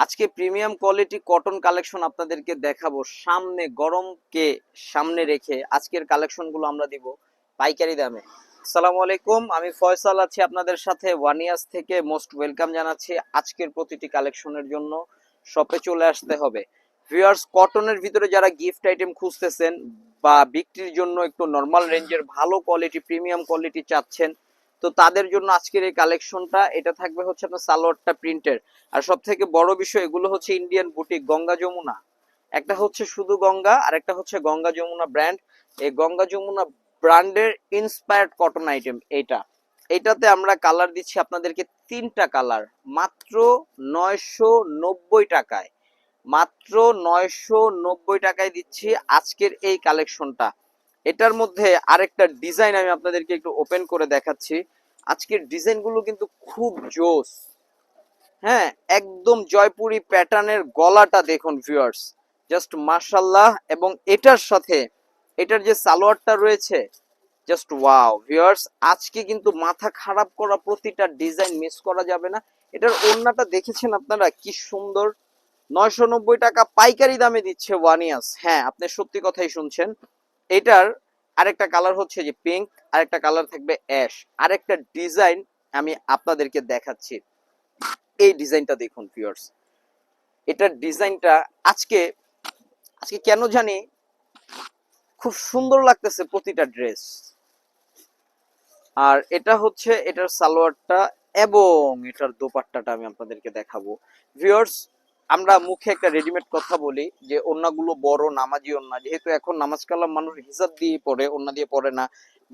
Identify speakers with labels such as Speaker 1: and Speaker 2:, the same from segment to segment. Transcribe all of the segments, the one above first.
Speaker 1: আজকে premium quality cotton collection আপনাদেরকে দেখাবো। সামনে গরমকে সামনে রেখে আজকের কালেকশনগুলো আমরা দিব পাইকারি দামে। আসসালামু আলাইকুম, আমি ফয়সাল আছি আপনাদের সাথে ওয়ানিয়াস থেকে। মোস্ট ওয়েলকাম জানাচ্ছি আজকের প্রতিটি কালেকশনের জন্য। শপে চলে আসতে হবে। ভিউয়ার্স, কটনের ভিতরে যারা গিফট আইটেম খুঁজতেছেন বা বিক্রির জন্য একটু নর্মাল রেঞ্জের ভালো কোয়ালিটি প্রিমিয়াম কোয়ালিটি চাচ্ছেন, তো তাদের জন্য আজকের এই কালেকশনটা। এটা থাকবে হচ্ছে আপনার সালোয়ারটা প্রিন্টের। আর সব থেকে বড় বিষয়, এগুলো হচ্ছে ইন্ডিয়ান বুটিক গঙ্গা যমুনা। একটা হচ্ছে শুধু গঙ্গা, আর একটা হচ্ছে গঙ্গা যমুনা ব্র্যান্ড। এই গঙ্গা যমুনা ব্র্যান্ডের ইন্সপায়ার্ড কটন আইটেম এইটাতে আমরা কালার দিচ্ছি আপনাদেরকে 3টা কালার মাত্র 990 টাকায়। মাত্র 990 টাকায় দিচ্ছি আজকের এই কালেকশনটা। এটার মধ্যে আরেকটা ডিজাইন আমি আপনাদেরকে একটু ওপেন করে দেখাচ্ছি। আজকের ডিজাইনগুলো কিন্তু খুব জোস। হ্যাঁ, একদম জয়পুরি প্যাটার্নের গলাটা দেখুন ভিউয়ার্স, জাস্ট মাশাল্লাহ। এবং এটার সাথে এটার যে সালোয়ারটা রয়েছে, জাস্ট ওয়াও ভিউয়ার্স। আজকে কিন্তু মাথা খারাপ করা প্রতিটা ডিজাইন মিস করা যাবে না। এটার ওড়নাটা দেখেছেন আপনারা কি সুন্দর। 990 টাকা পাইকারি দামে দিচ্ছে ওয়ানিয়াস। হ্যাঁ, আপনি সত্যি কথাই শুনছেন। এটার আরেকটা কালার হচ্ছে যে পিঙ্ক, আরেকটা কালার থাকবে অ্যাশ, আরেকটা ডিজাইন আমি আপনাদেরকে দেখাচ্ছি। এই ডিজাইনটা দেখুন ভিউয়ার্স, এটার ডিজাইনটা আজকে আজকে কেন জানি খুব সুন্দর লাগতেছে প্রতিটা ড্রেস। আর এটা হচ্ছে এটার সালোয়ারটা এবং এটার দোপাট্টাটা আমি আপনাদেরকে দেখাবো ভিউয়ার্স। আমরা মুখে একটা রেডিমেড কথা বলি যে ওড়নাগুলো বড় নামাজি ওড়না, যেহেতু এখন নামাজ কালাম মানুষ হিজাব দিয়ে পরে, ওড়না দিয়ে পরে না।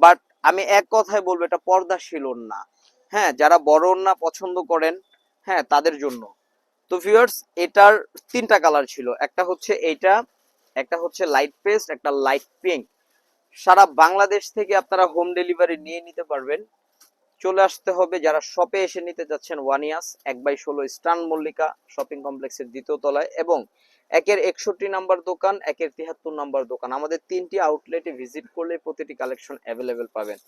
Speaker 1: বাট আমি এক কথায় বলবো, এটা পর্দাশীল ওড়না। হ্যাঁ, যারা বড় ওড়না পছন্দ করেন, হ্যাঁ তাদের জন্য। তো ভিউয়ার্স, এটার 3টা কালার ছিল। একটা হচ্ছে এইটা, একটা হচ্ছে লাইট পেস্ট, একটা লাইট পিঙ্ক। সারা বাংলাদেশ থেকে আপনারা হোম ডেলিভারি নিয়ে নিতে পারবেন। চলে আসতে হবে যারা শপে এসে নিতে যাচ্ছেন, ওয়ানিয়াস 1/16 স্টান মল্লিকা শপিং কমপ্লেক্সের 2য় তলায়, এবং একের 61 নাম্বার দোকান, একের 73 নাম্বার দোকান। আমাদের 3টি আউটলেটে ভিজিট করলে প্রতিটি কালেকশন অ্যাভেলেবেল পাবেন।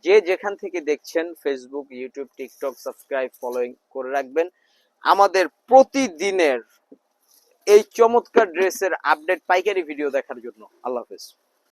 Speaker 1: যে যেখান থেকে দেখছেন, Facebook, YouTube, TikTok subscribe following করে রাখবেন আমাদের প্রতিদিনের এই চমৎকার ড্রেসের আপডেট পাইকারি ভিডিও দেখার জন্য। আল্লাহ হাফেজ।